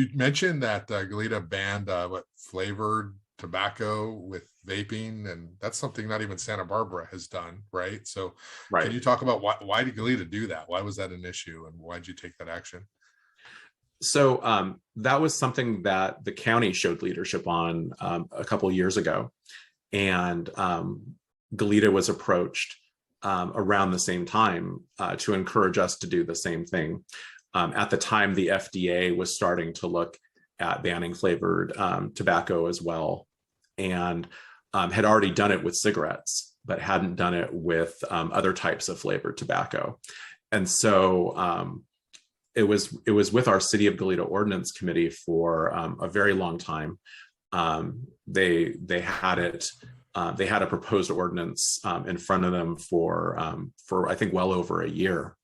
You mentioned that Goleta banned flavored tobacco with vaping, and that's something not even Santa Barbara has done, right? So, Right. can you talk about why did Goleta do that? Why was that an issue, and why did you take that action? So that was something that the county showed leadership on a couple of years ago, and Goleta was approached around the same time to encourage us to do the same thing. At the time, the FDA was starting to look at banning flavored tobacco as well, and had already done it with cigarettes, but hadn't done it with other types of flavored tobacco. And so it was with our City of Goleta Ordinance Committee for a very long time. They had it. They had a proposed ordinance in front of them for I think well over a year,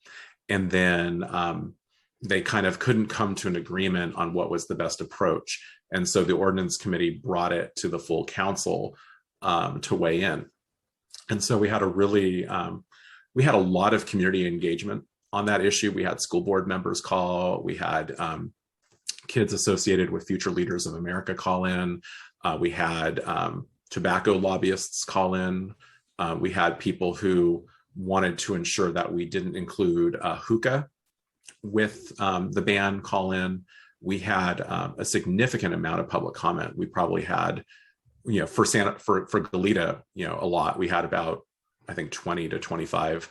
and then they kind of couldn't come to an agreement on what was the best approach, and so the ordinance committee brought it to the full council to weigh in, and so we had a lot of community engagement on that issue. We had school board members call. We had kids associated with Future Leaders of America call in. We had tobacco lobbyists call in. We had people who wanted to ensure that we didn't include hookah with the ban call in. We had a significant amount of public comment. We probably had, for Goleta, a lot. We had about, I think, 20 to 25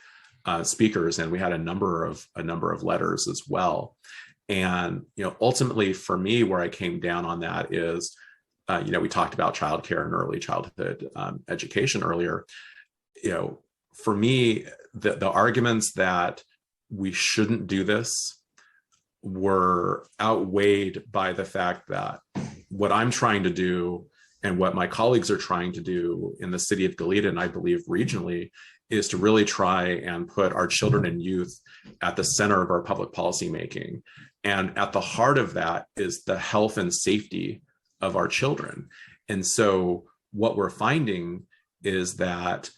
speakers, and we had a number of letters as well. And ultimately, for me, where I came down on that is, we talked about childcare and early childhood education earlier. For me, the arguments that we shouldn't do this were outweighed by the fact that what I'm trying to do and what my colleagues are trying to do in the city of Goleta, and I believe regionally, is to really try and put our children and youth at the center of our public policy making. And at the heart of that is the health and safety of our children. And so what we're finding is that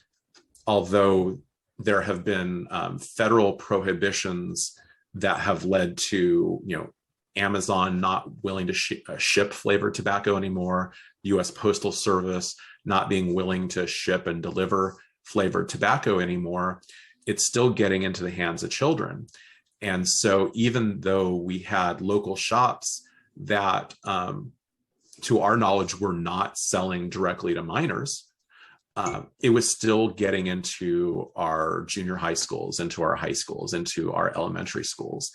although there have been federal prohibitions that have led to, Amazon not willing to ship flavored tobacco anymore, U.S. Postal Service not being willing to ship and deliver flavored tobacco anymore, it's still getting into the hands of children. And so even though we had local shops that, to our knowledge, were not selling directly to minors, it was still getting into our junior high schools, into our high schools, into our elementary schools.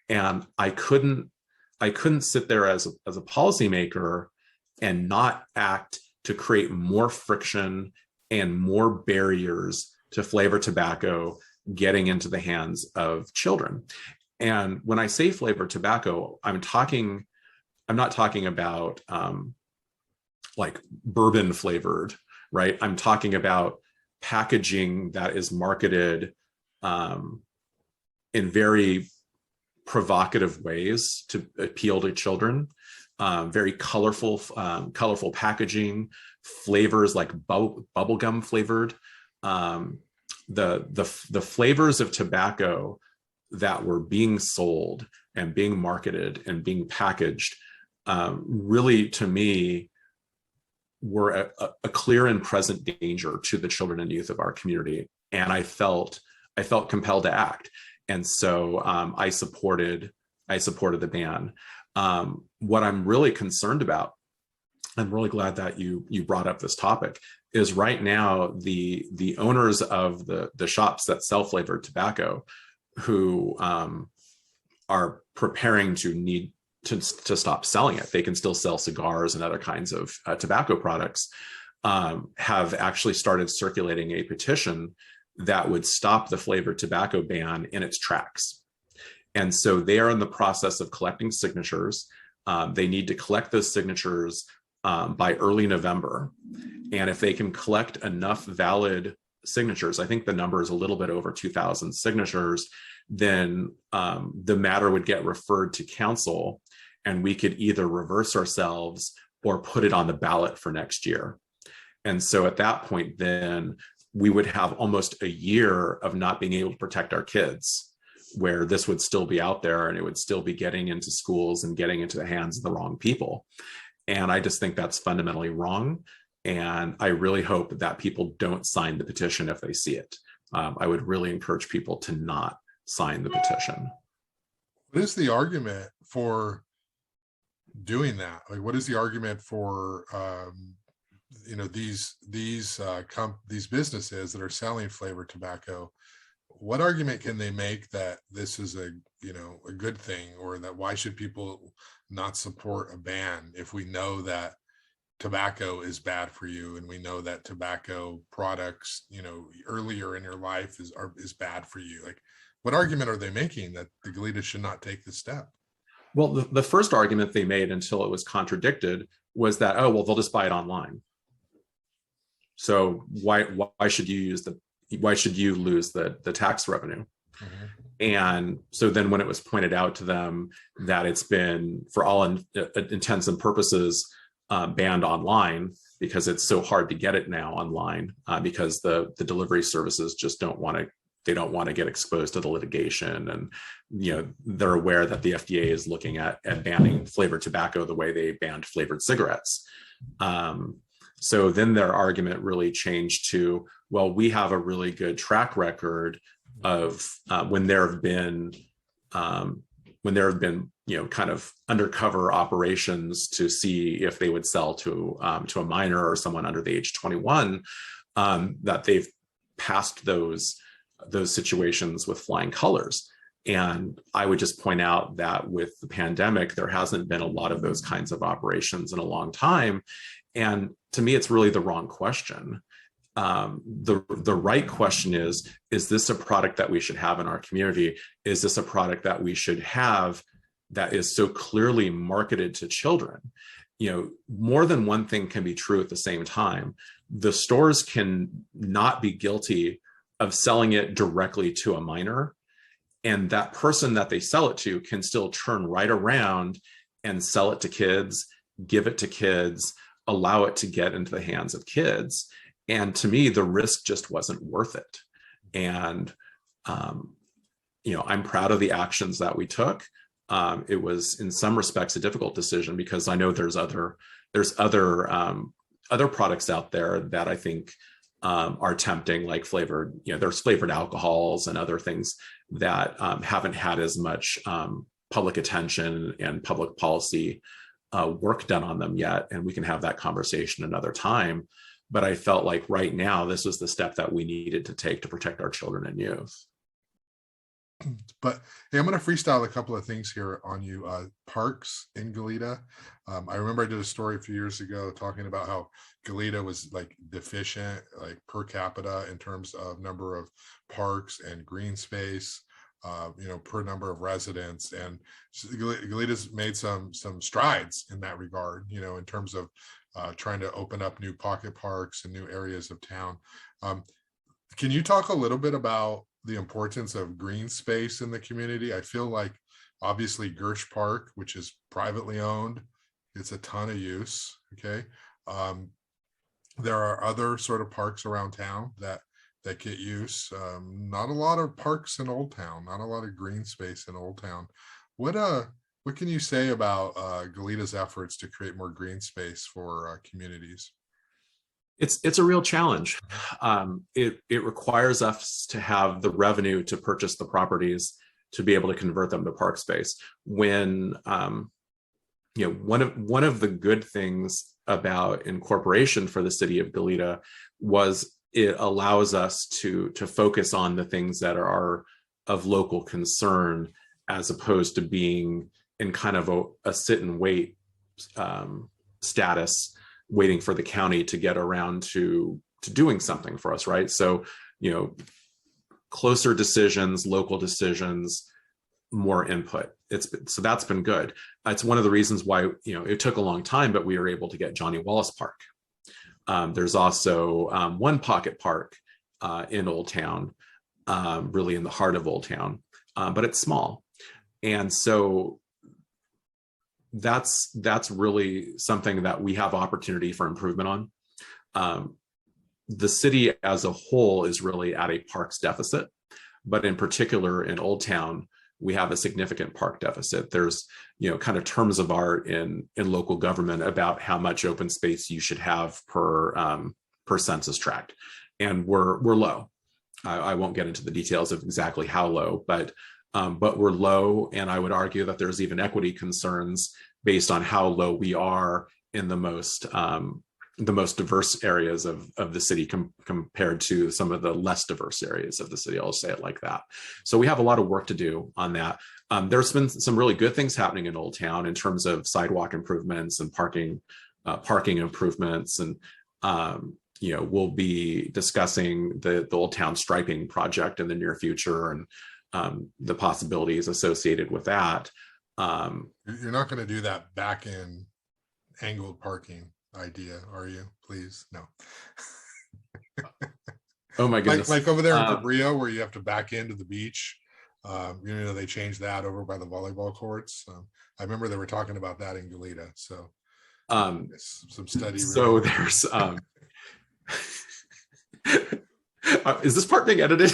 And I couldn't sit there as a policymaker and not act to create more friction and more barriers to flavored tobacco getting into the hands of children. And when I say flavored tobacco, I'm not talking about like bourbon flavored, right? I'm talking about packaging that is marketed in very provocative ways to appeal to children. Very colorful packaging, flavors like bubblegum flavored. The flavors of tobacco that were being sold and being marketed and being packaged really, to me, were a clear and present danger to the children and youth of our community. And I felt compelled to act. And so I supported the ban. What I'm really concerned about, I'm really glad that you brought up this topic, is right now the owners of the shops that sell flavored tobacco, who are preparing to stop selling it. They can still sell cigars and other kinds of tobacco products, have actually started circulating a petition that would stop the flavored tobacco ban in its tracks. And so they are in the process of collecting signatures. They need to collect those signatures by early November. And if they can collect enough valid signatures, I think the number is a little bit over 2,000 signatures, then the matter would get referred to council, and we could either reverse ourselves or put it on the ballot for next year. And so at that point, then we would have almost a year of not being able to protect our kids, where this would still be out there and it would still be getting into schools and getting into the hands of the wrong people. And I just think that's fundamentally wrong. And I really hope that people don't sign the petition if they see it. I would really encourage people to not sign the petition. What is the argument for doing that? Like, what is the argument for these businesses that are selling flavored tobacco? What argument can they make that this is a good thing, or that why should people not support a ban if we know that tobacco is bad for you, and we know that tobacco products earlier in your life is bad for you? Like, what argument are they making that the Goleta should not take this step? Well, the first argument they made, until it was contradicted, was that, oh, well, they'll just buy it online. So why should you lose the tax revenue? Mm-hmm. And so then when it was pointed out to them that it's been, for all intents and purposes, banned online, because it's so hard to get it now online, because the delivery services just don't want to get exposed to the litigation. And they're aware that the FDA is looking at banning flavored tobacco the way they banned flavored cigarettes. So then their argument really changed to, well, we have a really good track record of when there have been kind of undercover operations to see if they would sell to a minor or someone under the age of 21, that they've passed those situations with flying colors. And I would just point out that with the pandemic, there hasn't been a lot of those kinds of operations in a long time. And to me, it's really the wrong question. The right question is this a product that we should have in our community? Is this a product that we should have that is so clearly marketed to children? More than one thing can be true at the same time. The stores can not be guilty of selling it directly to a minor, and that person that they sell it to can still turn right around and sell it to kids, give it to kids, allow it to get into the hands of kids. And to me, the risk just wasn't worth it. And, I'm proud of the actions that we took. It was, in some respects, a difficult decision, because I know there's other products out there that I think are tempting, like flavored, there's flavored alcohols and other things that haven't had as much public attention and public policy work done on them yet. And we can have that conversation another time. But I felt like right now, this was the step that we needed to take to protect our children and youth. But hey, I'm going to freestyle a couple of things here on you. Parks in Goleta. I remember I did a story a few years ago talking about how Goleta was like deficient, like per capita, in terms of number of parks and green space, per number of residents. And Goleta's made some strides in that regard, in terms of trying to open up new pocket parks and new areas of town. Can you talk a little bit about the importance of green space in the community? I feel like obviously Gersh Park, which is privately owned, gets a ton of use. Okay. There are other sort of parks around town that get use. Not a lot of parks in Old Town, not a lot of green space in Old Town. What can you say about Goleta's efforts to create more green space for communities? It's a real challenge. It requires us to have the revenue to purchase the properties to be able to convert them to park space. When one of the good things about incorporation for the city of Goleta was it allows us to focus on the things that are of local concern, as opposed to being in kind of a sit and wait status, waiting for the county to get around to doing something for us, right? So, closer decisions, local decisions, more input. So that's been good. It's one of the reasons why, it took a long time, but we were able to get Johnny Wallace Park. There's also one pocket park in Old Town, really in the heart of Old Town, but it's small. And so that's really something that we have opportunity for improvement on. The city as a whole is really at a parks deficit. but in particular in Old Town, we have a significant park deficit. There's, kind of terms of art in local government about how much open space you should have per census tract, and we're low. I won't get into the details of exactly how low, but we're low, and I would argue that there's even equity concerns based on how low we are in the most diverse areas of the city compared to some of the less diverse areas of the city. I'll say it like that. So we have a lot of work to do on that. There's been some really good things happening in Old Town in terms of sidewalk improvements and parking improvements. And, we'll be discussing the Old Town striping project in the near future and the possibilities associated with that. You're not going to do that back in angled parking idea, are you? Please, no. Oh my goodness! Like over there in Cabrillo, where you have to back into the beach. They changed that over by the volleyball courts. I remember they were talking about that in Goleta. So, some study. So there's. Is this part being edited?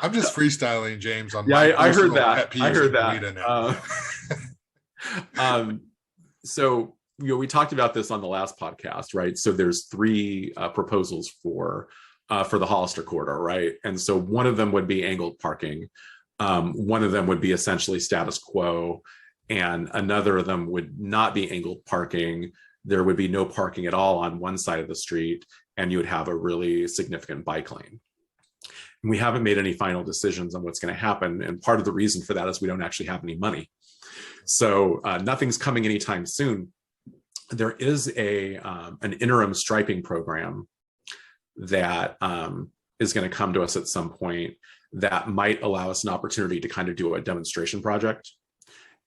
I'm just freestyling, James. On I heard that. I heard that. So we talked about this on the last podcast, right? So there's 3 proposals for the Hollister corridor, right? And so one of them would be angled parking. One of them would be essentially status quo, and another of them would not be angled parking. There would be no parking at all on one side of the street, and you would have a really significant bike lane. And we haven't made any final decisions on what's going to happen. And part of the reason for that is we don't actually have any money. So nothing's coming anytime soon. There is an interim striping program that is going to come to us at some point that might allow us an opportunity to kind of do a demonstration project.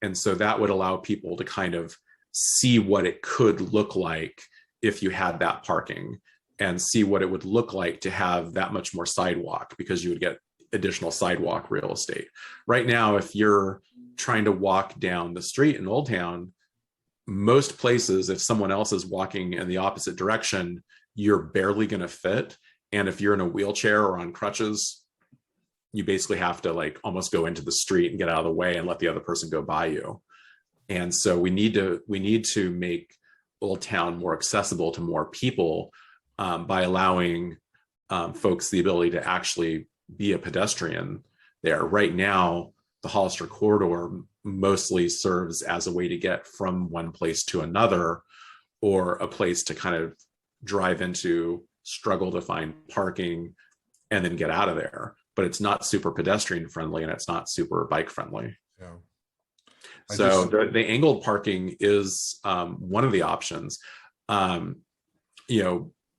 And so that would allow people to kind of see what it could look like if you had that parking, and see what it would look like to have that much more sidewalk, because you would get additional sidewalk real estate. Right now, if you're trying to walk down the street in Old Town, most places, if someone else is walking in the opposite direction, you're barely going to fit. And if you're in a wheelchair or on crutches, you basically have to almost go into the street and get out of the way and let the other person go by you. And so we need to make Old Town more accessible to more people by allowing folks the ability to actually be a pedestrian there. Right now, the Hollister corridor mostly serves as a way to get from one place to another, or a place to kind of drive into, struggle to find parking, and then get out of there. But it's not super pedestrian friendly, and it's not super bike friendly. Yeah. So the angled parking is one of the options.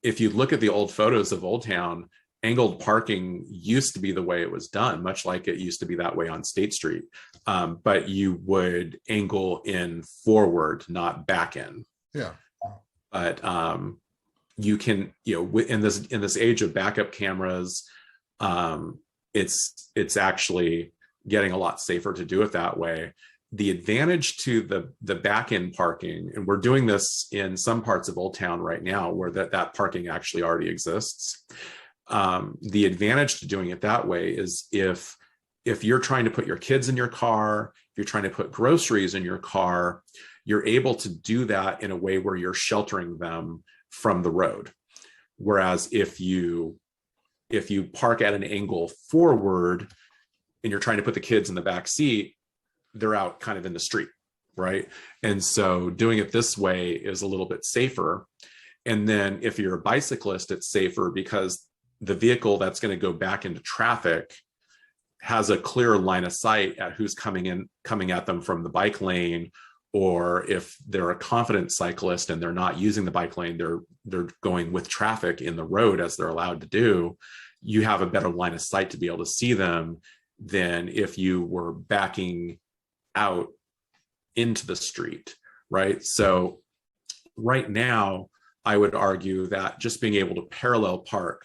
If you look at the old photos of Old Town, angled parking used to be the way it was done, much like it used to be that way on State Street. But you would angle in forward, not back in. Yeah. But you can, in this age of backup cameras, it's actually getting a lot safer to do it that way. The advantage to the back end parking, and we're doing this in some parts of Old Town right now where that parking actually already exists. The advantage to doing it that way is if you're trying to put your kids in your car, if you're trying to put groceries in your car, you're able to do that in a way where you're sheltering them from the road. Whereas if you park at an angle forward and you're trying to put the kids in the back seat, they're out kind of in the street, right? And so doing it this way is a little bit safer. And then if you're a bicyclist, it's safer because the vehicle that's going to go back into traffic has a clear line of sight at who's coming at them from the bike lane. Or if they're a confident cyclist and they're not using the bike lane, they're going with traffic in the road as they're allowed to do, you have a better line of sight to be able to see them than if you were backing out into the street, right? So right now, I would argue that just being able to parallel park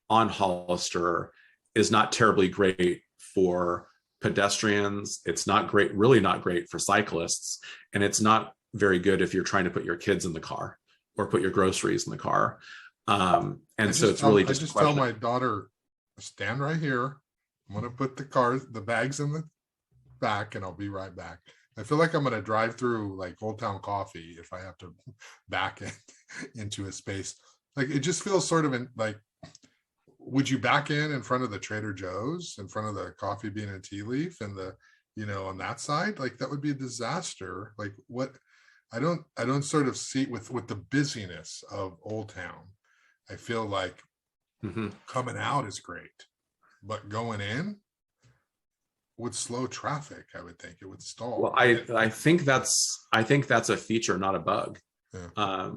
on Hollister is not terribly great for pedestrians. It's not great, really not great for cyclists. And it's not very good if you're trying to put your kids in the car or put your groceries in the car. And so it's really just I just tell my daughter stand right here. I'm going to put the bags in the back, and I'll be right back. I feel like I'm going to drive through like Old Town Coffee if I have to back into a space. Like, it just feels sort of like, would you back in front of the Trader Joe's, in front of the Coffee Bean and Tea Leaf, and the, on that side? Like, that would be a disaster. Like, what? I don't sort of see with the busyness of Old Town. I feel like coming out is great, but going in would slow traffic. I would think it would stall. Well, I think that's a feature, not a bug. Yeah.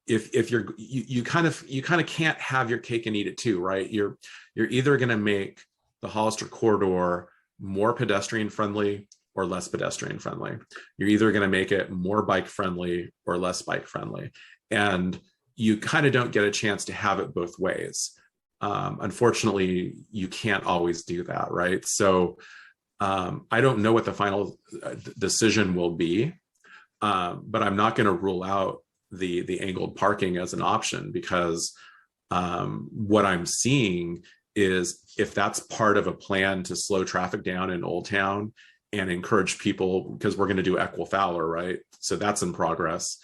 If you kind of can't have your cake and eat it too, right? You're either going to make the Hollister corridor more pedestrian friendly or less pedestrian friendly. You're either going to make it more bike friendly or less bike friendly, and you kind of don't get a chance to have it both ways. Unfortunately, you can't always do that, right? So I don't know what the final decision will be, but I'm not going to rule out the angled parking as an option, because what I'm seeing is, if that's part of a plan to slow traffic down in Old Town and encourage people, because we're going to do Equal Fowler, right? So that's in progress.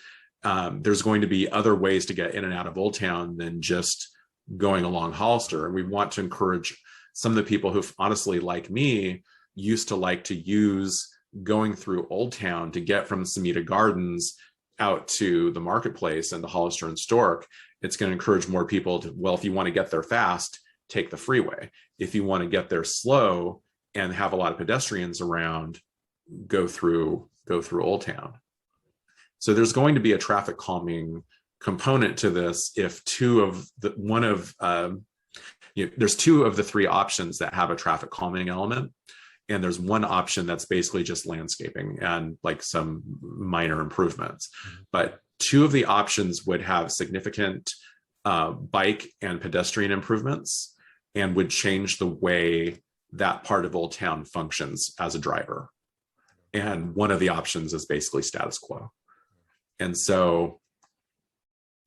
There's going to be other ways to get in and out of Old Town than just going along Hollister. And we want to encourage some of the people who, honestly, like me, used to like to use going through Old Town to get from Semita Gardens out to the marketplace and the Hollister and Stork. It's going to encourage more people to, well, if you want to get there fast, take the freeway. If you want to get there slow and have a lot of pedestrians around, go through Old Town. So there's going to be a traffic calming component to this if there's two of the three options that have a traffic calming element, and there's one option that's basically just landscaping and like some minor improvements. But two of the options would have significant bike and pedestrian improvements and would change the way that part of Old Town functions as a driver. And one of the options is basically status quo. And so,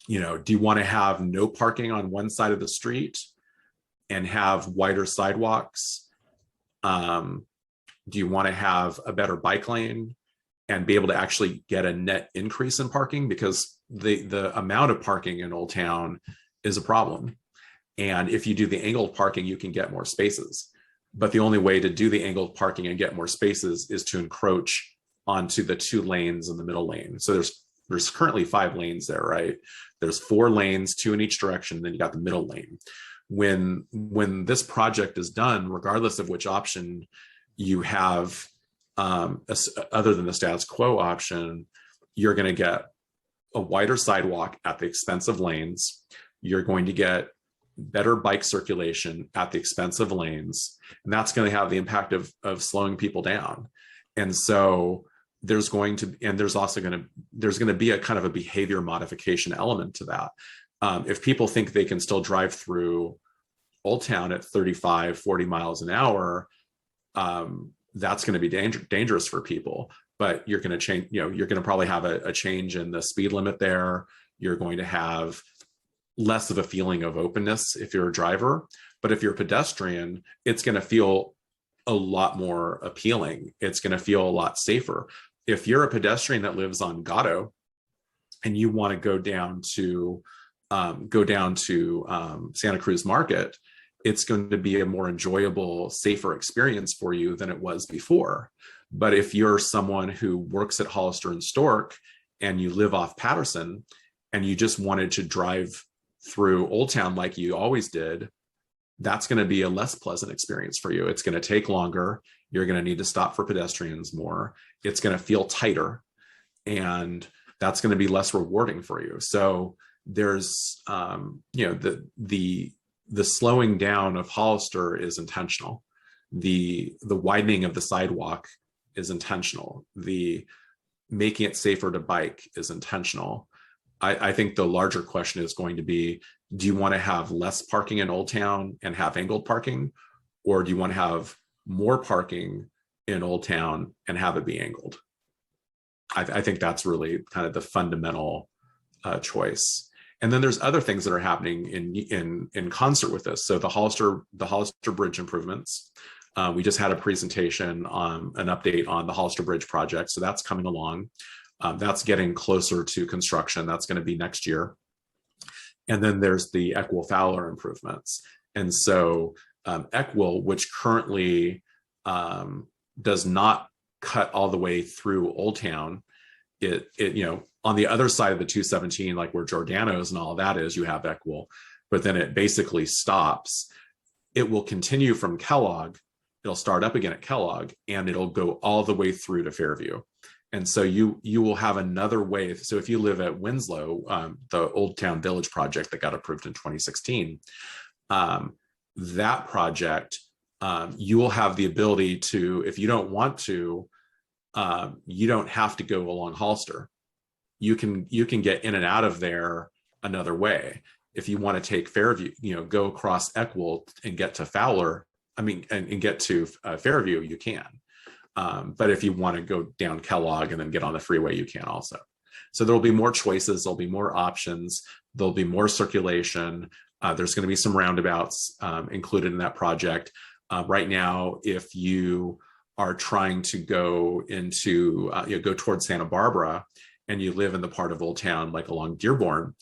do you want to have no parking on one side of the street and have wider sidewalks? Do you want to have a better bike lane and be able to actually get a net increase in parking? Because the amount of parking in Old Town is a problem. And if you do the angled parking, you can get more spaces. But the only way to do the angled parking and get more spaces is to encroach onto the 2 lanes in the middle lane. So there's currently 5 lanes there, right? There's 4 lanes, 2 in each direction, then you got the middle lane. When this project is done, regardless of which option you have, other than the status quo option, you're going to get a wider sidewalk at the expense of lanes. You're going to get better bike circulation at the expense of lanes, and that's going to have the impact of slowing people down. And so there's going to be a kind of a behavior modification element to that. If people think they can still drive through Old Town at 35, 40 miles an hour, that's going to be dangerous for people. But you're going to change, you're going to probably have a change in the speed limit there. You're going to have less of a feeling of openness if you're a driver. But if you're a pedestrian, it's going to feel a lot more appealing. It's going to feel a lot safer. If you're a pedestrian that lives on Gatto and you want to go down to Santa Cruz Market, it's going to be a more enjoyable, safer experience for you than it was before. But if you're someone who works at Hollister and Stork and you live off Patterson and you just wanted to drive through Old Town like you always did, that's going to be a less pleasant experience for you. It's going to take longer. You're going to need to stop for pedestrians more. It's going to feel tighter, and that's going to be less rewarding for you. So there's, the slowing down of Hollister is intentional. The widening of the sidewalk is intentional. The making it safer to bike is intentional. I think the larger question is going to be, do you want to have less parking in Old Town and have angled parking? Or do you want to have more parking in Old Town and have it be angled? I think that's really kind of the fundamental choice. And then there's other things that are happening in concert with this. So the Hollister Bridge improvements. We just had a presentation on an update on the Hollister Bridge project. So that's coming along. That's getting closer to construction. That's going to be next year. And then there's the Eckwell Fowler improvements. And so Eckwell, which currently does not cut all the way through Old Town, it on the other side of the 217, like where Giordano's and all of that is, you have Eckwell, but then it basically stops. It will continue from Kellogg. It'll start up again at Kellogg, and it'll go all the way through to Fairview. And so you will have another wave. So if you live at Winslow, the Old Town Village project that got approved in 2016, that project, you will have the ability to, if you don't want to, you don't have to go along Hollister. You can get in and out of there another way. If you want to take Fairview, go across Eckwell and get to Fowler, and get to Fairview, you can. But if you want to go down Kellogg and then get on the freeway, you can also. So there'll be more choices, there'll be more options, there'll be more circulation. There's going to be some roundabouts included in that project. Right now, if you are trying to go into, go towards Santa Barbara and you live in the part of Old Town, like along Dearborn,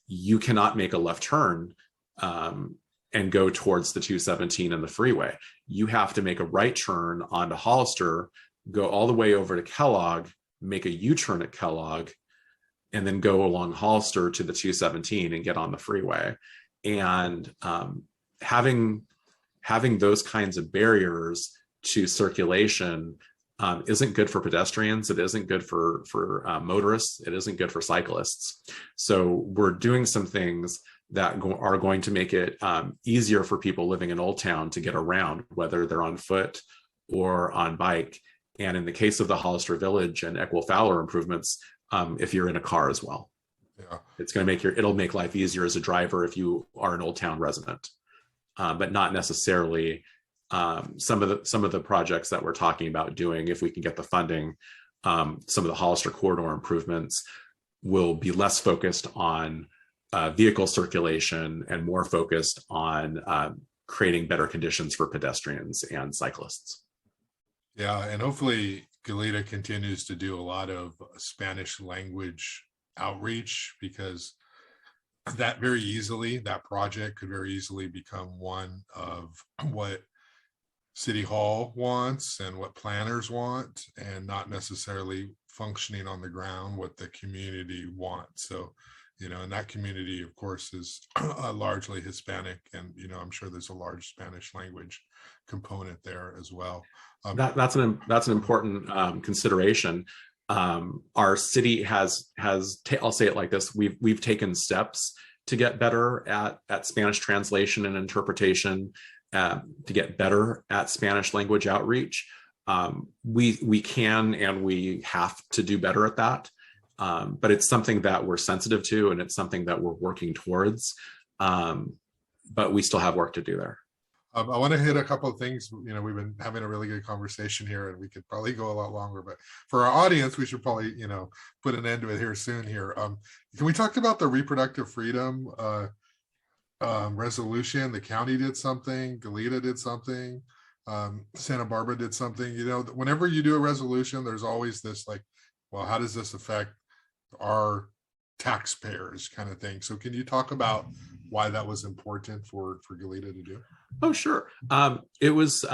you cannot make a left turn and go towards the 217 and the freeway. You have to make a right turn onto Hollister, go all the way over to Kellogg, make a U-turn at Kellogg, and then go along Hollister to the 217 and get on the freeway. And having those kinds of barriers to circulation isn't good for pedestrians. It isn't good for motorists. It isn't good for cyclists. So we're doing some things that are going to make it easier for people living in Old Town to get around, whether they're on foot or on bike. And in the case of the Hollister Village and Eckwell Fowler improvements, if you're in a car as well. Yeah. It's going to it'll make life easier as a driver if you are an Old Town resident, but not necessarily some of the projects that we're talking about doing. If we can get the funding, some of the Hollister corridor improvements will be less focused on vehicle circulation and more focused on creating better conditions for pedestrians and cyclists. Yeah, and hopefully Goleta continues to do a lot of Spanish language outreach, because that project could very easily become one of what City Hall wants and what planners want, and not necessarily functioning on the ground what the community wants. So, and that community, of course, is largely Hispanic, and I'm sure there's a large Spanish language component there as well. That's an important consideration. Our city has I'll say it like this: we've taken steps to get better at Spanish translation and interpretation, to get better at Spanish language outreach. We can and we have to do better at that. But it's something that we're sensitive to, and it's something that we're working towards. But we still have work to do there. I want to hit a couple of things. We've been having a really good conversation here, and we could probably go a lot longer, but for our audience, we should probably, put an end to it here soon here. Can we talk about the reproductive freedom resolution? The county did something, Goleta did something, Santa Barbara did something. Whenever you do a resolution, there's always this like, well, how does this affect our taxpayers kind of thing? So can you talk about why that was important for Goleta to do? Oh, sure. It was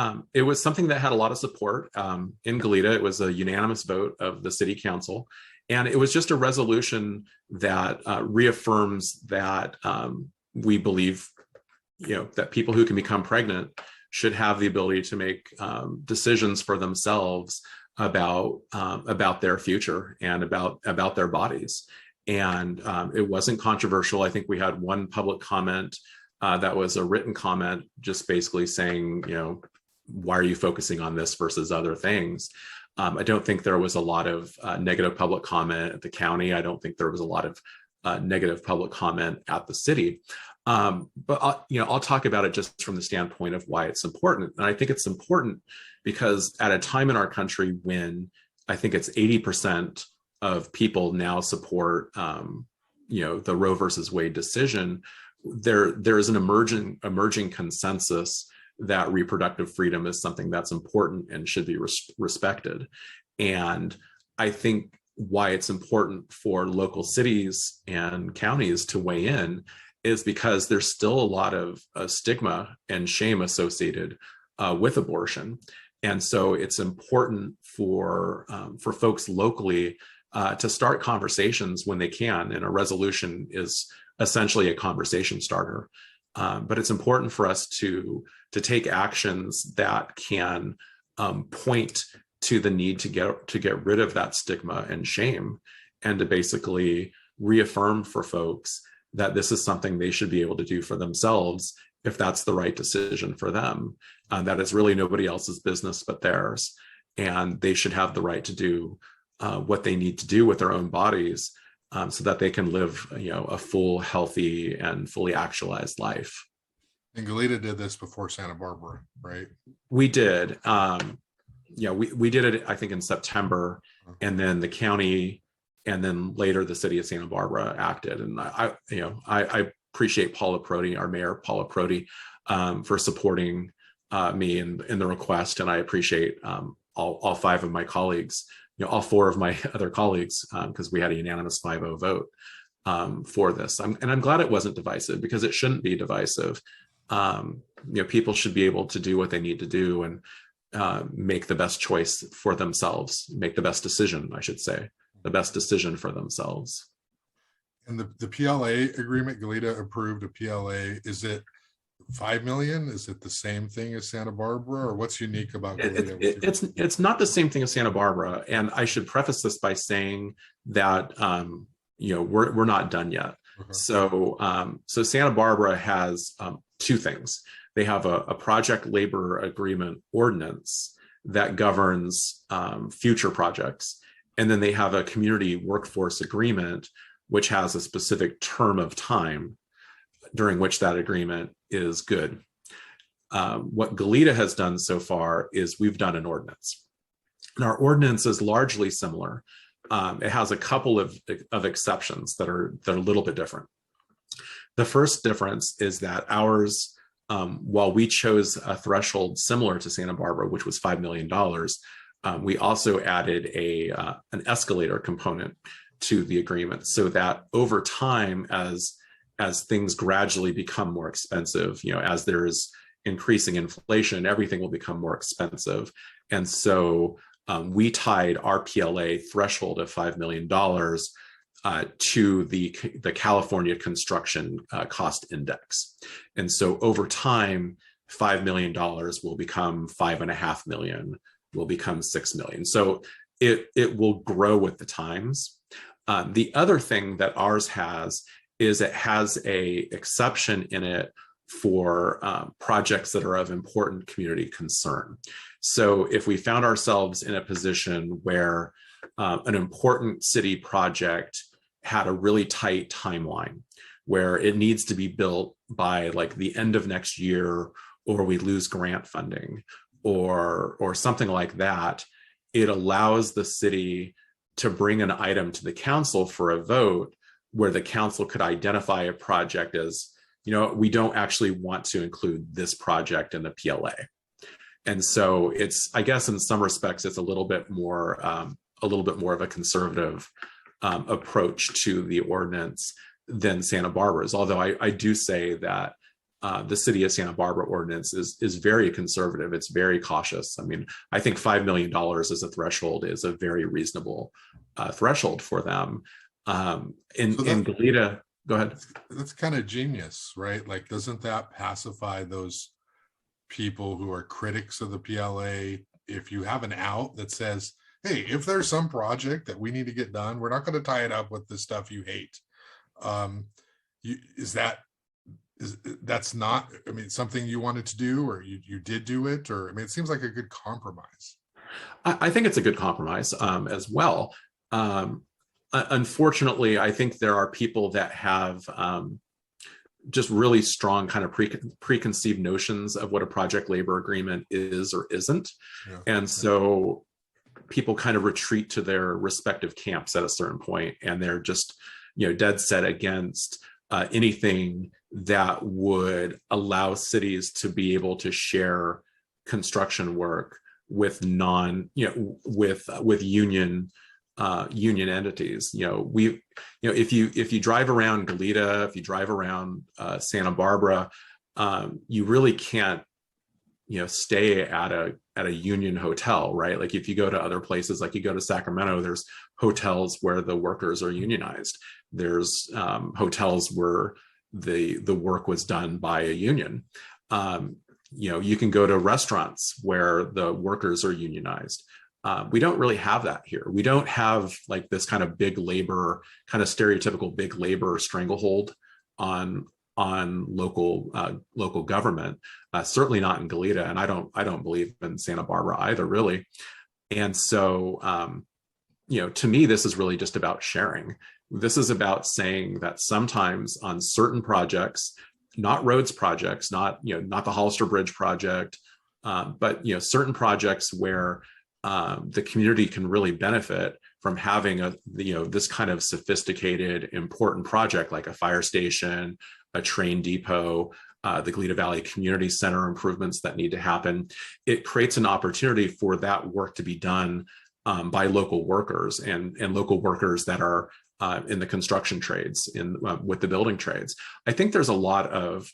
something that had a lot of support in Goleta. It was a unanimous vote of the city council, and it was just a resolution that reaffirms that we believe, that people who can become pregnant should have the ability to make decisions for themselves about their future and about their bodies. And it wasn't controversial. I think we had one public comment that was a written comment, just basically saying, why are you focusing on this versus other things? I don't think there was a lot of negative public comment at the county. I don't think there was a lot of negative public comment at the city. But I'll talk about it just from the standpoint of why it's important. And I think it's important because at a time in our country when I think it's 80% of people now support the Roe versus Wade decision, there is an emerging consensus that reproductive freedom is something that's important and should be respected. And I think why it's important for local cities and counties to weigh in is because there's still a lot of stigma and shame associated with abortion. And so it's important for folks locally to start conversations when they can. And a resolution is essentially a conversation starter. But it's important for us to take actions that can point to the need to get rid of that stigma and shame, and to basically reaffirm for folks that this is something they should be able to do for themselves if that's the right decision for them. That it's really nobody else's business but theirs, and they should have the right to do what they need to do with their own bodies, so that they can live, a full, healthy, and fully actualized life. And Goleta did this before Santa Barbara, right? We did. We did it, I think, in September, and then the county, and then later the city of Santa Barbara acted. And I appreciate Paula Prodi, our mayor, Paula Prodi, for supporting me in the request, and I appreciate all five of my colleagues, all four of my other colleagues, because we had a unanimous 5-0 vote for this. And I'm glad it wasn't divisive, because it shouldn't be divisive. People should be able to do what they need to do and make the best choice for themselves, make the best decision, I should say, the best decision for themselves. And the PLA agreement, Goleta approved a PLA. Is it 5 million? Is it the same thing as Santa Barbara, or what's unique about Goleta? It's not the same thing as Santa Barbara. And I should preface this by saying that we're not done yet. Okay. So Santa Barbara has two things. They have a project labor agreement ordinance that governs future projects. And then they have a community workforce agreement, which has a specific term of time during which that agreement is good. What Goleta has done so far is we've done an ordinance. And our ordinance is largely similar. It has a couple of exceptions that are a little bit different. The first difference is that ours, while we chose a threshold similar to Santa Barbara, which was $5 million, we also added an escalator component to the agreement, so that over time, as things gradually become more expensive, as there's increasing inflation, everything will become more expensive. And so we tied our PLA threshold of $5 million to the California construction cost index. And so over time, $5 million will become $5.5 million, will become $6 million. So it will grow with the times. The other thing that ours has is it has a exception in it for projects that are of important community concern. So if we found ourselves in a position where an important city project had a really tight timeline, where it needs to be built by like the end of next year, or we lose grant funding, or something like that, it allows the city to bring an item to the council for a vote, where the council could identify a project as, we don't actually want to include this project in the PLA. And so it's, I guess in some respects, it's a little bit more of a conservative approach to the ordinance than Santa Barbara's. Although I do say that the city of Santa Barbara ordinance is very conservative. It's very cautious. I mean, I think $5 million as a threshold is a very reasonable threshold for them. In Goleta, go ahead. That's kind of genius, right? Like, doesn't that pacify those people who are critics of the PLA? If you have an out that says, hey, if there's some project that we need to get done, we're not going to tie it up with the stuff you hate. That's not, something you wanted to do, or you did do it, or, it seems like a good compromise. I think it's a good compromise as well. Unfortunately, I think there are people that have just really strong kind of preconceived notions of what a project labor agreement is or isn't. Yeah. And so people kind of retreat to their respective camps at a certain point, and they're just, dead set against anything that would allow cities to be able to share construction work with with union entities. If you drive around Goleta, if you drive around Santa Barbara, you really can't stay at a union hotel, right? Like if you go to other places, like you go to Sacramento, there's hotels where the workers are unionized. There's hotels where the work was done by a union. You can go to restaurants where the workers are unionized. We don't really have that here. We don't have like this kind of big labor, kind of stereotypical big labor stranglehold on local government. Certainly not in Goleta, and I don't believe in Santa Barbara either, really. And so, to me, this is really just about sharing. This is about saying that sometimes on certain projects, not roads projects, not the Hollister Bridge project, but certain projects where the community can really benefit from having this kind of sophisticated, important project like a fire station, a train depot, the Goleta Valley Community Center improvements that need to happen. It creates an opportunity for that work to be done by local workers and local workers that are in the construction trades, with the building trades. I think there's a lot of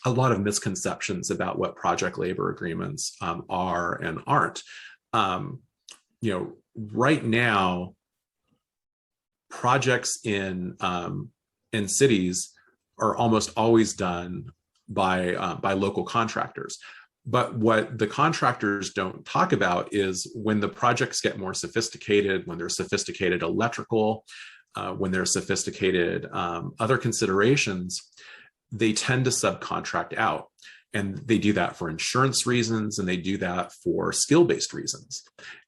misconceptions about what project labor agreements are and aren't. Right now, projects in cities are almost always done by local contractors. But what the contractors don't talk about is when the projects get more sophisticated, when there's sophisticated electrical, when there's sophisticated other considerations, they tend to subcontract out. And they do that for insurance reasons, and they do that for skill-based reasons.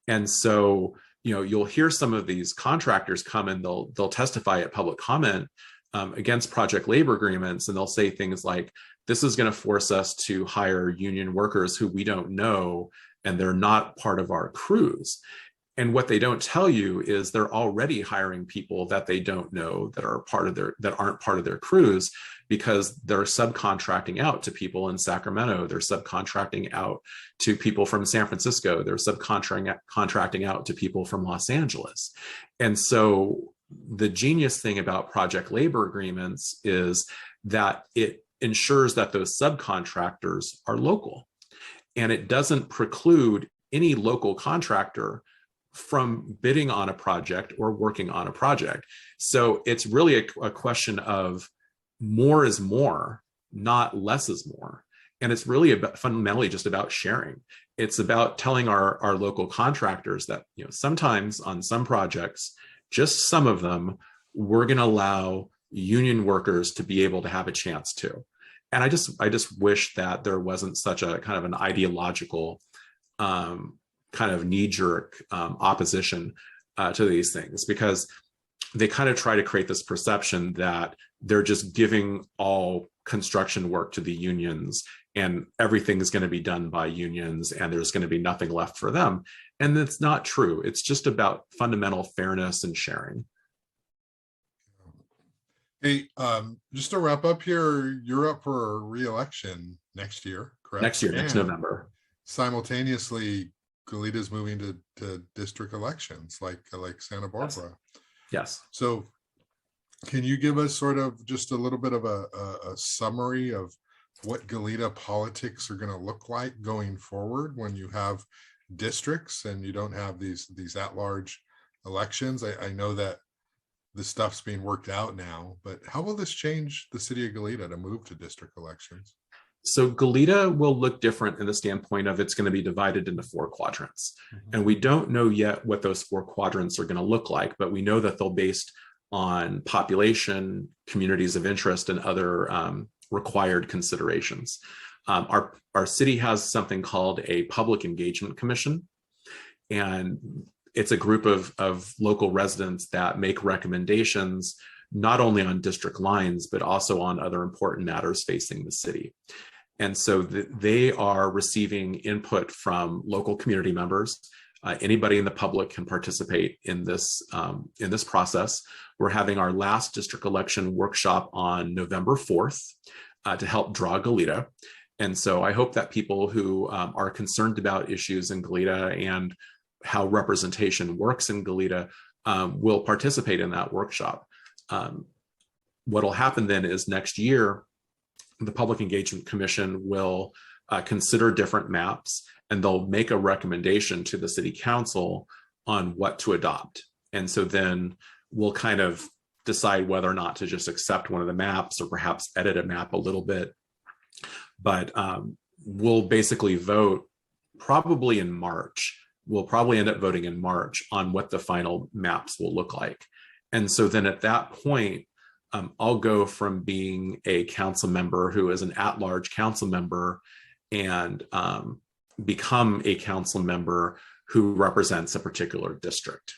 And so, you'll hear some of these contractors come and they'll testify at public comment against project labor agreements, and they'll say things like, this is going to force us to hire union workers who we don't know, and they're not part of our crews. And what they don't tell you is they're already hiring people that they don't know that aren't part of their crews, because they're subcontracting out to people in Sacramento. They're subcontracting out to people from San Francisco. They're subcontracting out to people from Los Angeles. And so the genius thing about project labor agreements is that it ensures that those subcontractors are local, and it doesn't preclude any local contractor from bidding on a project or working on a project. So it's really a question of more is more, not less is more. And it's really fundamentally just about sharing. It's about telling our local contractors that, sometimes on some projects, just some of them, we're going to allow union workers to be able to have a chance to. And I just wish that there wasn't such a kind of an ideological kind of knee-jerk opposition to these things, because they kind of try to create this perception that they're just giving all construction work to the unions and everything is going to be done by unions and there's going to be nothing left for them. And that's not true. It's just about fundamental fairness and sharing. Hey, just to wrap up here, you're up for re-election next year, correct? Next year, next November. Simultaneously, Goleta's moving to district elections like Santa Barbara. Yes. So can you give us sort of just a little bit of a summary of what Goleta politics are going to look like going forward when you have districts and you don't have these at-large elections? I know that the stuff's being worked out now, but how will this change the city of Goleta to move to district elections? So Goleta will look different in the standpoint of it's going to be divided into 4 quadrants. Mm-hmm. And we don't know yet what those 4 quadrants are going to look like, but we know that they're based on population, communities of interest, and other required considerations. Our city has something called a public engagement commission, and it's a group of local residents that make recommendations not only on district lines, but also on other important matters facing the city. And so they are receiving input from local community members, Anybody in the public can participate in this process. We're having our last district election workshop on November 4th to help draw Goleta. And so I hope that people who are concerned about issues in Goleta and how representation works in Goleta will participate in that workshop. What will happen then is next year, the Public Engagement Commission will consider different maps, and they'll make a recommendation to the City Council on what to adopt. And so then we'll kind of decide whether or not to just accept one of the maps or perhaps edit a map a little bit. But we'll basically vote probably in March. We'll probably end up voting in March on what the final maps will look like. And so then at that point, I'll go from being a council member who is an at-large council member and become a council member who represents a particular district.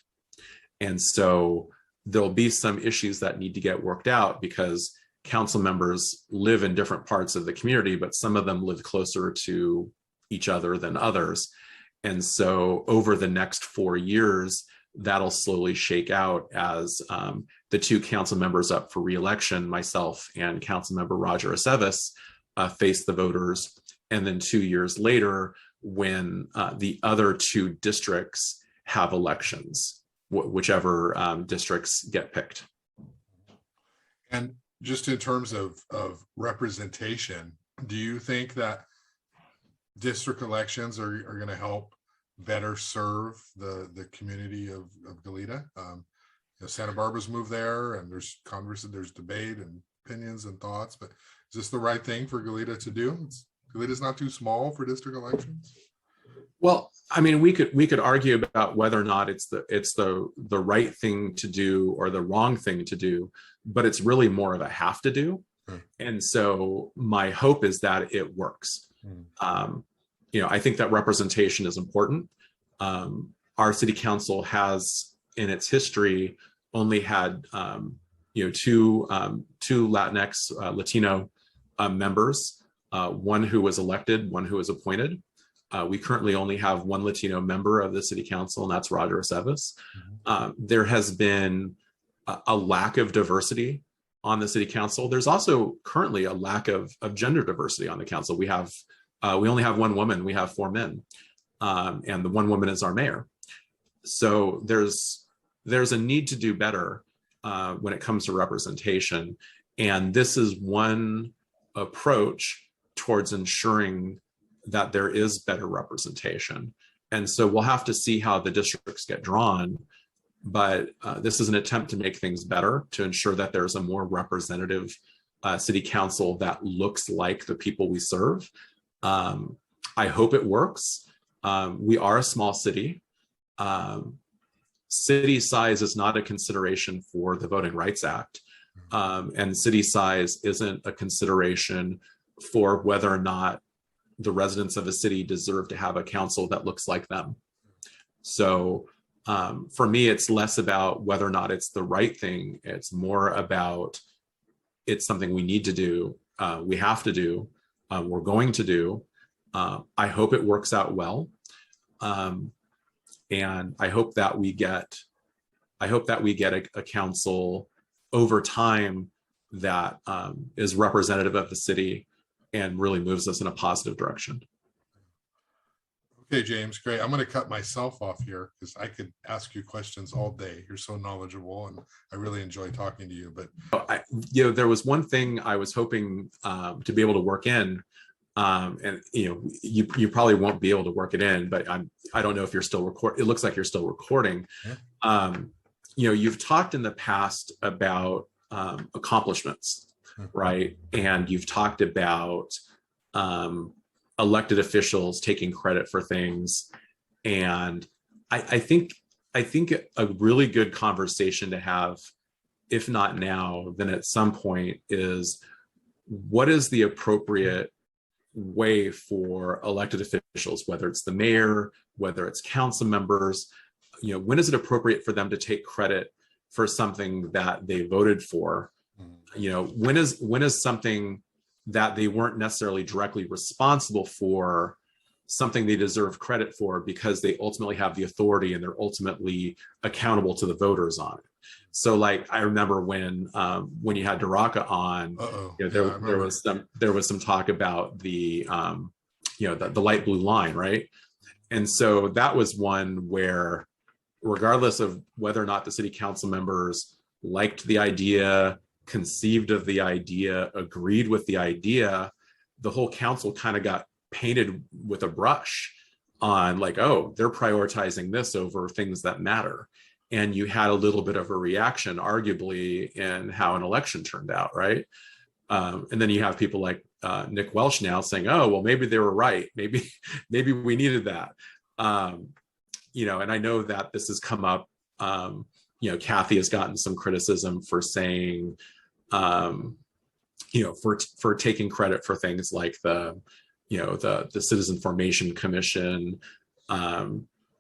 And so there'll be some issues that need to get worked out because council members live in different parts of the community, but some of them live closer to each other than others. And so over the next 4 years, that'll slowly shake out as the two council members up for re-election, myself and Councilmember Roger Aceves, face the voters. And then 2 years later, when the other two districts have elections, whichever districts get picked. And just in terms of representation, do you think that district elections are going to help better serve the community of Goleta? Santa Barbara's moved there, and there's there's debate and opinions and thoughts, but is this the right thing for Goleta to do? Goleta's not too small for district elections. Well, I mean, we could argue about whether or not it's the right thing to do or the wrong thing to do, but it's really more of a have to do. And so my hope is that it works. I think that representation is important. Our city council has, in its history, only had two Latinx Latino members, one who was elected, one who was appointed. We currently only have one Latino member of the city council, and that's Roger Aceves. There has been a lack of diversity on the city council. There's also currently a lack of gender diversity on the council. We only have one woman, we have 4 men, and the one woman is our mayor. So there's a need to do better when it comes to representation. And this is one approach towards ensuring that there is better representation. And so we'll have to see how the districts get drawn, but this is an attempt to make things better, to ensure that there's a more representative city council that looks like the people we serve. I hope it works. We are a small city. City size is not a consideration for the Voting Rights Act. And city size isn't a consideration for whether or not the residents of a city deserve to have a council that looks like them. So for me, it's less about whether or not it's the right thing. It's more about it's something we need to do, we have to do, we're going to do. I hope it works out well. And I hope that we get a council over time that is representative of the city and really moves us in a positive direction. Okay, James, great. I'm going to cut myself off here because I could ask you questions all day. You're so knowledgeable, and I really enjoy talking to you. But there was one thing I was hoping to be able to work in, and you probably won't be able to work it in, but I don't know if you're still recording. It looks like you're still recording. Yeah. You've talked in the past about accomplishments, right? And you've talked about elected officials taking credit for things. And I think a really good conversation to have, if not now, then at some point, is what is the appropriate way for elected officials, whether it's the mayor, whether it's council members, when is it appropriate for them to take credit for something that they voted for? When is something that they weren't necessarily directly responsible for something they deserve credit for because they ultimately have the authority and they're ultimately accountable to the voters on it. So like I remember when you had Daraka on, you know, Yeah, I remember. there was some talk about the you know, the light blue line, right? And so that was one where, regardless of whether or not the city council members liked the idea, conceived of the idea, agreed with the idea, the whole council kind of got painted with a brush on like, oh, they're prioritizing this over things that matter. And you had a little bit of a reaction, arguably, in how an election turned out, right? And then you have people like Nick Welch now saying, oh, well, maybe they were right. Maybe we needed that. You know, and I know that this has come up. You know, Cathy has gotten some criticism for saying, you know, for taking credit for things like the, you know, the Citizen Formation Commission,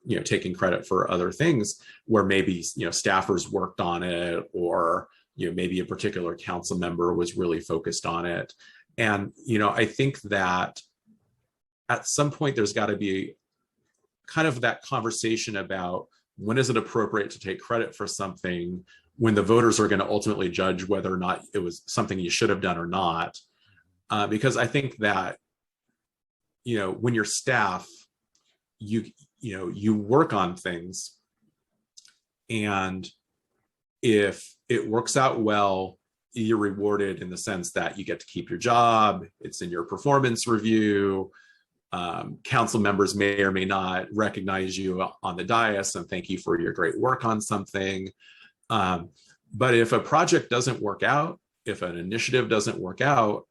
you know, taking credit for other things where maybe, you know, staffers worked on it, or, you know, maybe a particular council member was really focused on it. And, you know, I think that at some point there's got to be kind of that conversation about when is it appropriate to take credit for something when the voters are going to ultimately judge whether or not it was something you should have done or not. Because I think that, you know, when you're staff, you know, you work on things, and if it works out well, you're rewarded in the sense that you get to keep your job. It's in your performance review. Council members may or may not recognize you on the dais and thank you for your great work on something. But if a project doesn't work out, if an initiative doesn't work out,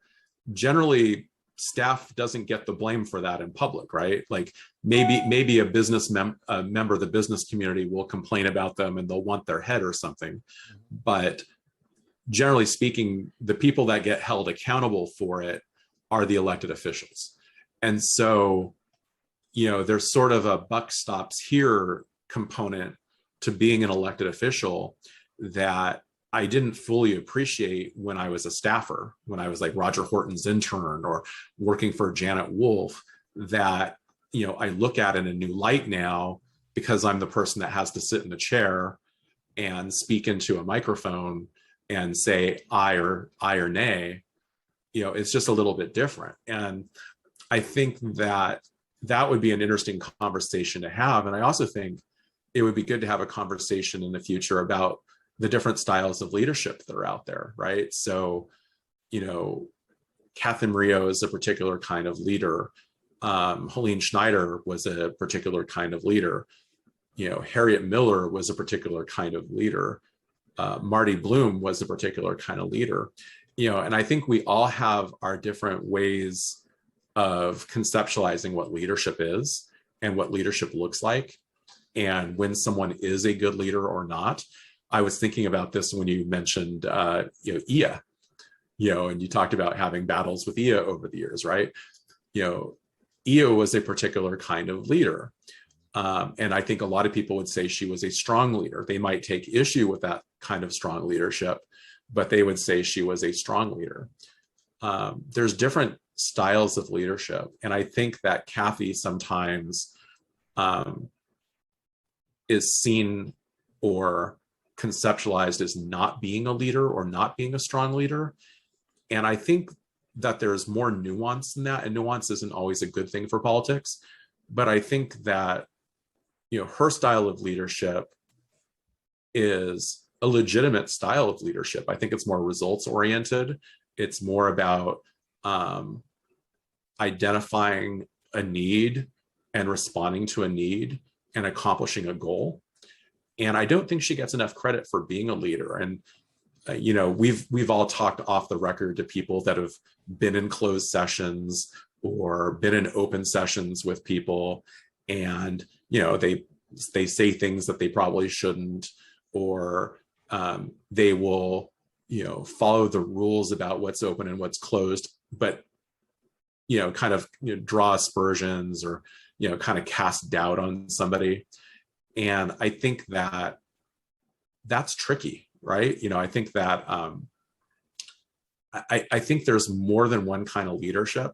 generally staff doesn't get the blame for that in public, right? Like maybe a business member of the business community will complain about them and they'll want their head or something. But generally speaking, the people that get held accountable for it are the elected officials. And so, you know, there's sort of a buck stops here component to being an elected official that I didn't fully appreciate when I was a staffer, when I was like Roger Horton's intern or working for Janet Wolf, that, you know, I look at in a new light now because I'm the person that has to sit in the chair and speak into a microphone and say aye or nay. You know, it's just a little bit different. And I think that that would be an interesting conversation to have. And I also think it would be good to have a conversation in the future about the different styles of leadership that are out there, right? So, you know, Cathy Murillo is a particular kind of leader. Helene Schneider was a particular kind of leader. You know, Harriet Miller was a particular kind of leader. Marty Bloom was a particular kind of leader. You know, and I think we all have our different ways of conceptualizing what leadership is and what leadership looks like, and when someone is a good leader or not. I was thinking about this when you mentioned, you know, Iya, you know, and you talked about having battles with Iya over the years, right? You know, Iya was a particular kind of leader. And I think a lot of people would say she was a strong leader. They might take issue with that kind of strong leadership, but they would say she was a strong leader. There's different styles of leadership. And I think that Cathy sometimes is seen or conceptualized as not being a leader or not being a strong leader. And I think that there's more nuance in that, and nuance isn't always a good thing for politics. But I think that, you know, her style of leadership is a legitimate style of leadership. I think it's more results oriented. It's more about identifying a need and responding to a need and accomplishing a goal. And I don't think she gets enough credit for being a leader. And you know, we've all talked off the record to people that have been in closed sessions or been in open sessions with people, and you know, they say things that they probably shouldn't, or they will, you know, follow the rules about what's open and what's closed, but you know, kind of, you know, draw aspersions or, you know, kind of cast doubt on somebody. And I think that that's tricky, right? You know, I think that I think there's more than one kind of leadership.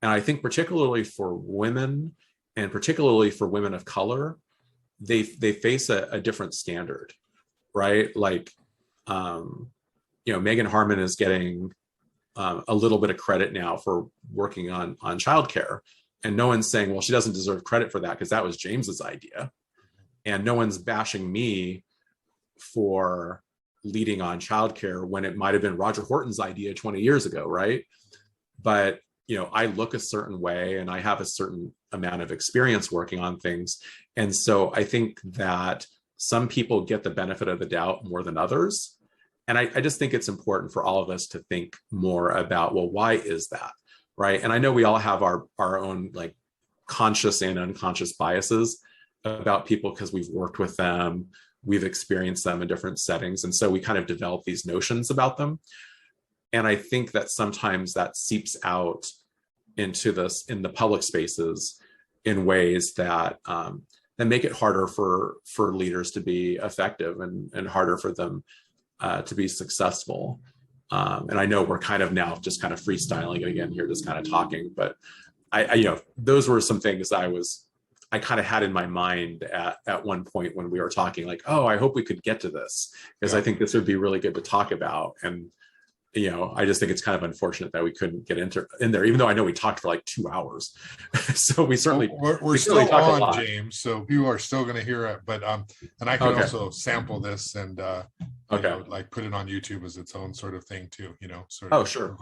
And I think particularly for women, and particularly for women of color, they face a different standard, right? Like, Meagan Harmon is getting a little bit of credit now for working on childcare, and no one's saying, well, she doesn't deserve credit for that because that was James's idea, and no one's bashing me for leading on childcare when it might have been Roger Horton's idea 20 years ago, right? But I look a certain way and I have a certain amount of experience working on things. And so I think that some people get the benefit of the doubt more than others. And I just think it's important for all of us to think more about, well, why is that, right? And I know we all have our own like conscious and unconscious biases about people because we've worked with them, we've experienced them in different settings. And so we kind of develop these notions about them. And I think that sometimes that seeps out into this in the public spaces in ways that that make it harder for leaders to be effective and harder for them to be successful. And I know we're kind of now just kind of freestyling again here, just kind of talking, but I those were some things I kind of had in my mind at one point when we were talking, like, oh, I hope we could get to this because I think this would be really good to talk about. And I just think it's kind of unfortunate that we couldn't get in there, even though I know we talked for like 2 hours. So we certainly we're still on, James. So people are still going to hear it, but and I can also sample this and like put it on YouTube as its own sort of thing too. Sure.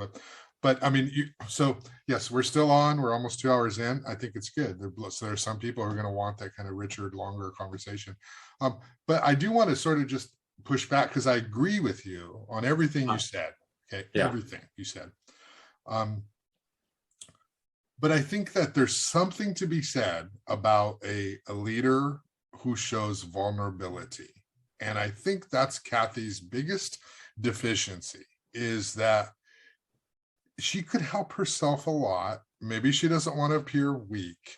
But I mean, so yes, we're still on. We're almost 2 hours in. I think it's good. So there's some people who are going to want that kind of richer, longer conversation. But I do want to sort of just push back because I agree with you on everything you said. Okay, everything you said. But I think that there's something to be said about a leader who shows vulnerability. And I think that's Cathy's biggest deficiency, is that she could help herself a lot. Maybe she doesn't want to appear weak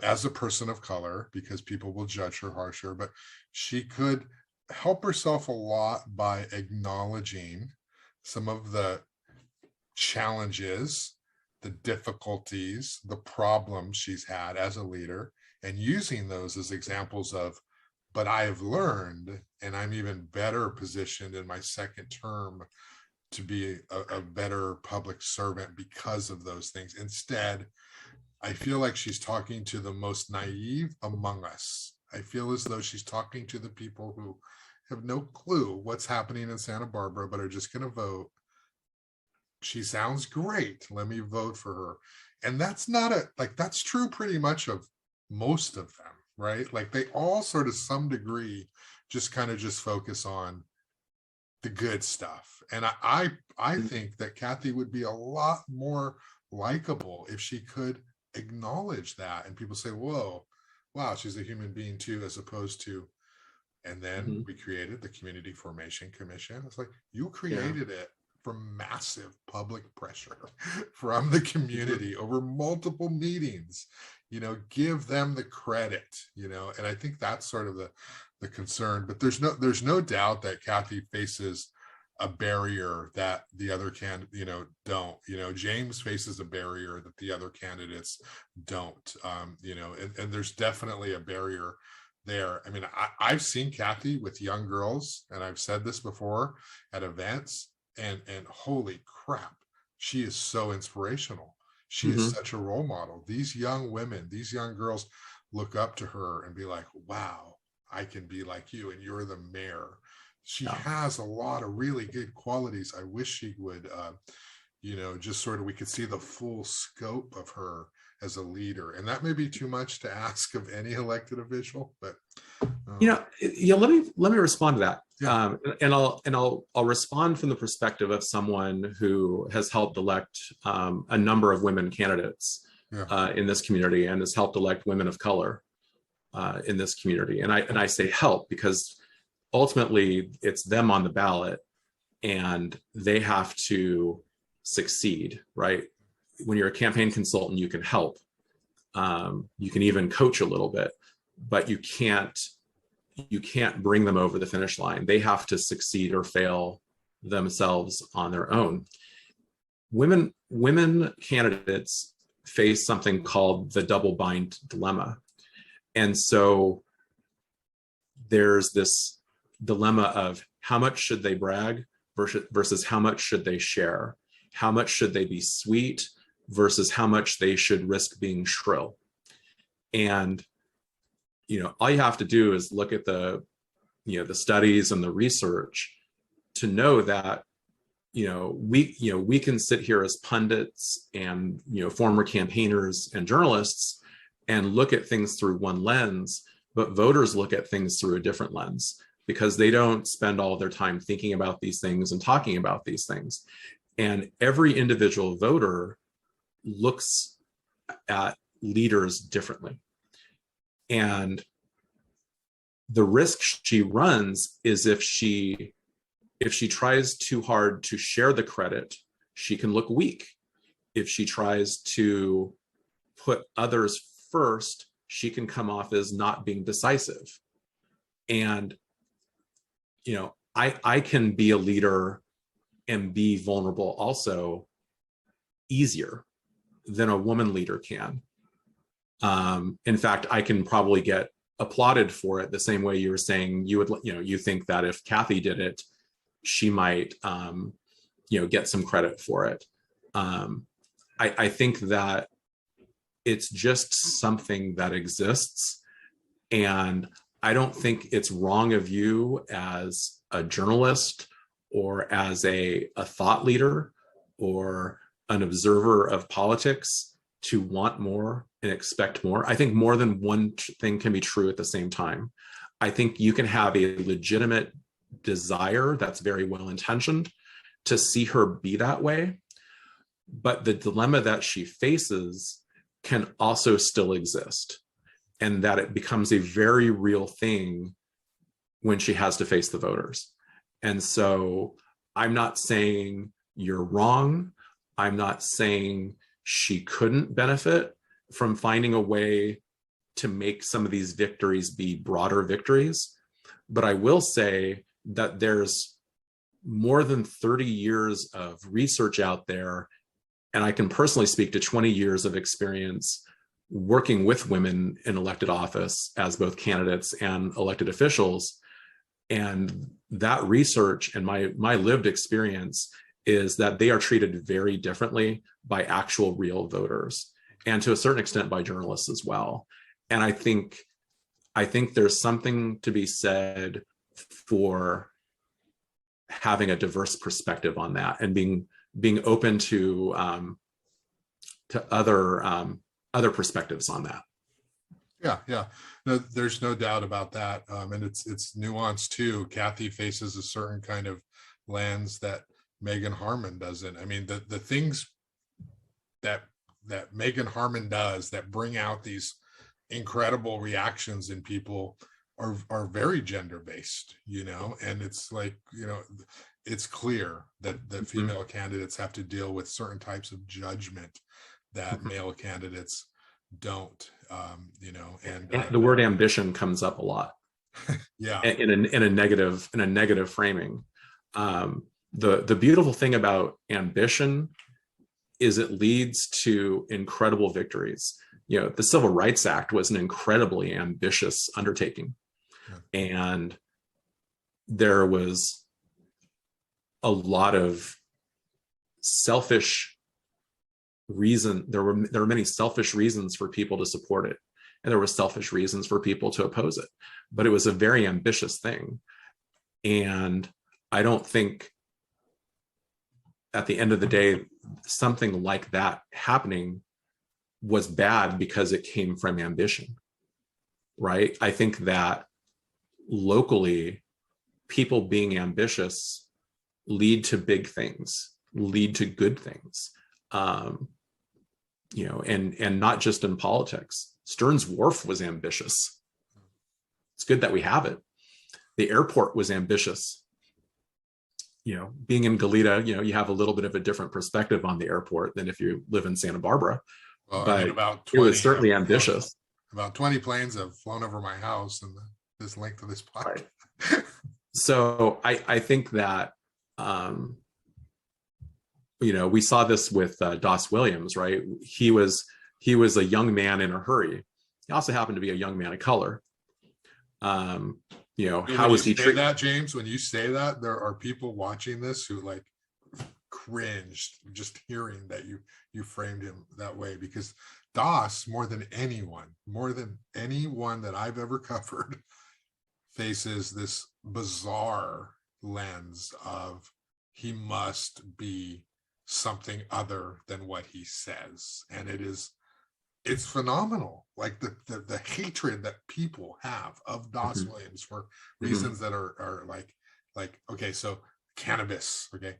as a person of color because people will judge her harsher, but she could help herself a lot by acknowledging some of the challenges, the difficulties, the problems she's had as a leader, and using those as examples of, but I have learned, and I'm even better positioned in my second term to be a better public servant because of those things. Instead, I feel like she's talking to the most naive among us. I feel as though she's talking to the people who have no clue what's happening in Santa Barbara, but are just going to vote. She sounds great. Let me vote for her. And that's not that's true pretty much of most of them, right? Like they all sort of some degree just kind of just focus on the good stuff. And I think that Cathy would be a lot more likable if she could acknowledge that. And people say, whoa, wow, she's a human being too, as opposed to, and then we created the Community Formation Commission. It's like, you created it from massive public pressure from the community over multiple meetings. Give them the credit, and I think that's sort of the concern. But there's no doubt that Cathy faces a barrier that the other don't. James faces a barrier that the other candidates don't. And there's definitely a barrier there. I mean, I've seen Cathy with young girls, and I've said this before at events, and holy crap, she is so inspirational. She is such a role model. These young women, these young girls look up to her and be like, wow, I can be like you, and you're the mayor. She has a lot of really good qualities. I wish she would, just sort of, we could see the full scope of her as a leader. And that may be too much to ask of any elected official, but let me respond to that. And I'll respond from the perspective of someone who has helped elect a number of women candidates in this community, and has helped elect women of color in this community. And I say help because ultimately it's them on the ballot, and they have to succeed, right? When you're a campaign consultant, you can help. You can even coach a little bit, but you can't bring them over the finish line. They have to succeed or fail themselves on their own. Women candidates face something called the double bind dilemma. And so there's this dilemma of how much should they brag versus how much should they share? How much should they be sweet versus how much they should risk being shrill? And, all you have to do is look at the studies and the research to know that, we can sit here as pundits and, former campaigners and journalists and look at things through one lens, but voters look at things through a different lens because they don't spend all of their time thinking about these things and talking about these things. And every individual voter looks at leaders differently. And the risk she runs is if she tries too hard to share the credit, she can look weak. If she tries to put others first, she can come off as not being decisive. And, I can be a leader and be vulnerable also easier than a woman leader can. In fact, I can probably get applauded for it the same way you were saying you think that if Cathy did it, she might, get some credit for it. I think that it's just something that exists. And I don't think it's wrong of you as a journalist or as a thought leader or an observer of politics to want more and expect more. I think more than one thing can be true at the same time. I think you can have a legitimate desire that's very well intentioned to see her be that way, but the dilemma that she faces can also still exist, and that it becomes a very real thing when she has to face the voters. And so I'm not saying you're wrong. I'm not saying she couldn't benefit from finding a way to make some of these victories be broader victories. But I will say that there's more than 30 years of research out there, and I can personally speak to 20 years of experience working with women in elected office as both candidates and elected officials. And that research and my lived experience is that they are treated very differently by actual real voters, and to a certain extent by journalists as well. And I think there's something to be said for having a diverse perspective on that and being open to other perspectives on that. Yeah. No, there's no doubt about that. And it's nuanced too. Cathy faces a certain kind of lens that Meagan Harmon doesn't. I mean, the things that Meagan Harmon does that bring out these incredible reactions in people are very gender-based, and it's like, it's clear that female candidates have to deal with certain types of judgment that male candidates don't, and the word ambition comes up a lot. Yeah. In a negative framing. The beautiful thing about ambition is it leads to incredible victories. The Civil Rights Act was an incredibly ambitious undertaking. Yeah. And there was a lot of selfish reason. There were many selfish reasons for people to support it, and there were selfish reasons for people to oppose it. But it was a very ambitious thing. And I don't think at the end of the day, something like that happening was bad because it came from ambition, right? I think that locally, people being ambitious lead to big things, lead to good things, and not just in politics. Stearns Wharf was ambitious. It's good that we have it. The airport was ambitious. Being in Goleta, you have a little bit of a different perspective on the airport than if you live in Santa Barbara. Well, but about 20, it was certainly ambitious. About 20 planes have flown over my house in this length of this podcast. Right. So I think that we saw this with Doss Williams, right? He was a young man in a hurry. He also happened to be a young man of color. How was he treated? That, James, when you say that, there are people watching this who like cringed just hearing that you framed him that way, because Doss, more than anyone that I've ever covered, faces this bizarre lens of he must be something other than what he says, and it's phenomenal, like the hatred that people have of Doss Williams for reasons that are like okay, so cannabis, okay,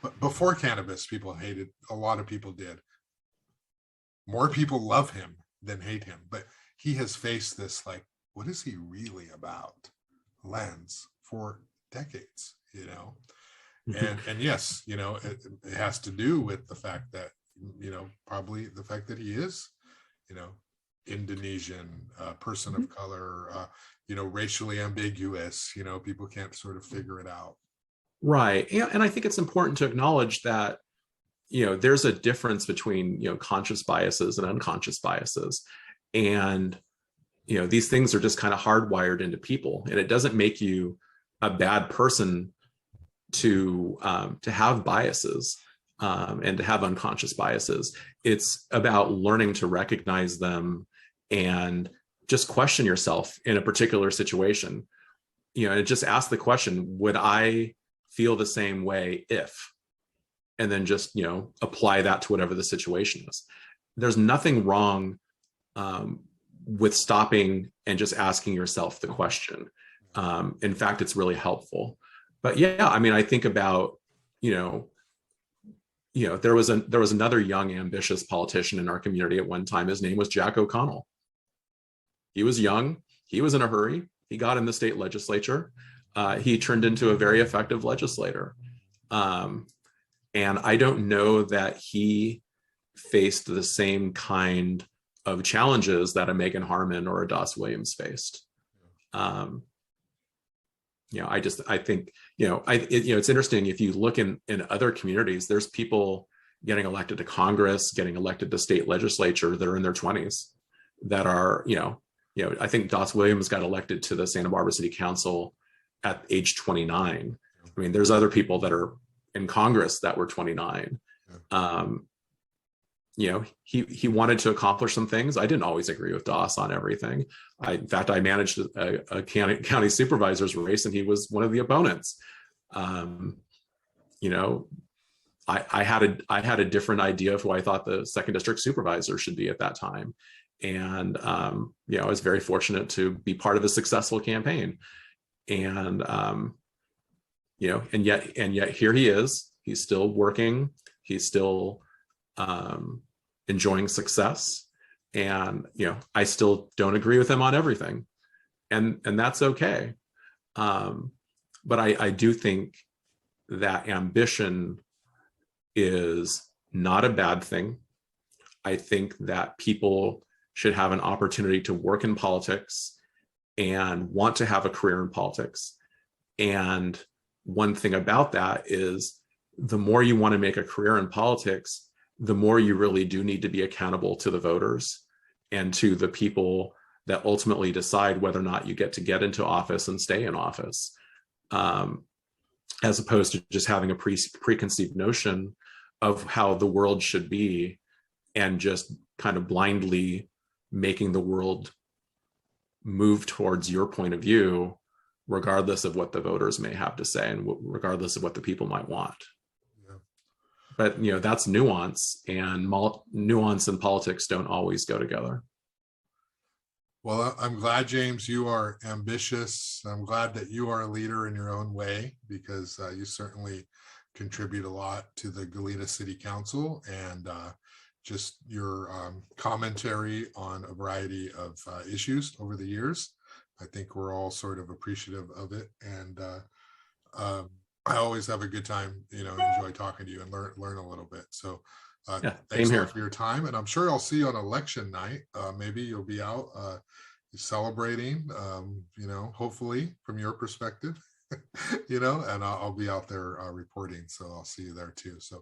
but before cannabis, people hated, a lot of people did. More people love him than hate him, but he has faced this like, what is he really about lens for decades, and yes, it has to do with the fact that, probably the fact that he is, Indonesian, person of color, racially ambiguous, people can't sort of figure it out. Right. And I think it's important to acknowledge that, there's a difference between, conscious biases and unconscious biases. And, these things are just kind of hardwired into people. And it doesn't make you a bad person to have biases and to have unconscious biases. It's about learning to recognize them and just question yourself in a particular situation. And just ask the question, would I feel the same way if? And then just, apply that to whatever the situation is. There's nothing wrong with stopping and just asking yourself the question. In fact, it's really helpful. But yeah, I think about, there was another young, ambitious politician in our community at one time. His name was Jack O'Connell. He was young. He was in a hurry. He got in the state legislature. He turned into a very effective legislator. And I don't know that he faced the same kind of challenges that a Meagan Harmon or a Doss Williams faced. I think, it's interesting. If you look in other communities, there's people getting elected to Congress, getting elected to state legislature that are in their 20s that are, I think Doss Williams got elected to the Santa Barbara City Council at age 29. There's other people that are in Congress that were 29. He wanted to accomplish some things. I didn't always agree with Doss on everything. In fact, I managed a county supervisor's race, and he was one of the opponents. I had a different idea of who I thought the second district supervisor should be at that time. And, I was very fortunate to be part of a successful campaign. And, and yet here he is. He's still working. He's still enjoying success. And, I still don't agree with him on everything. And that's okay. But I do think that ambition is not a bad thing. I think that people should have an opportunity to work in politics and want to have a career in politics. And one thing about that is the more you want to make a career in politics, the more you really do need to be accountable to the voters and to the people that ultimately decide whether or not you get into office and stay in office, as opposed to just having a preconceived notion of how the world should be and just kind of blindly making the world move towards your point of view, regardless of what the voters may have to say and regardless of what the people might want. Yeah. But, that's nuance, and nuance and politics don't always go together. Well, I'm glad, James, you are ambitious. I'm glad that you are a leader in your own way, because you certainly contribute a lot to the Goleta City Council, and just your commentary on a variety of issues over the years. I think we're all sort of appreciative of it. And I always have a good time, enjoy talking to you and learn a little bit. So thanks a lot for your time. And I'm sure I'll see you on election night. Maybe you'll be out celebrating, hopefully from your perspective, and I'll be out there reporting. So I'll see you there too. So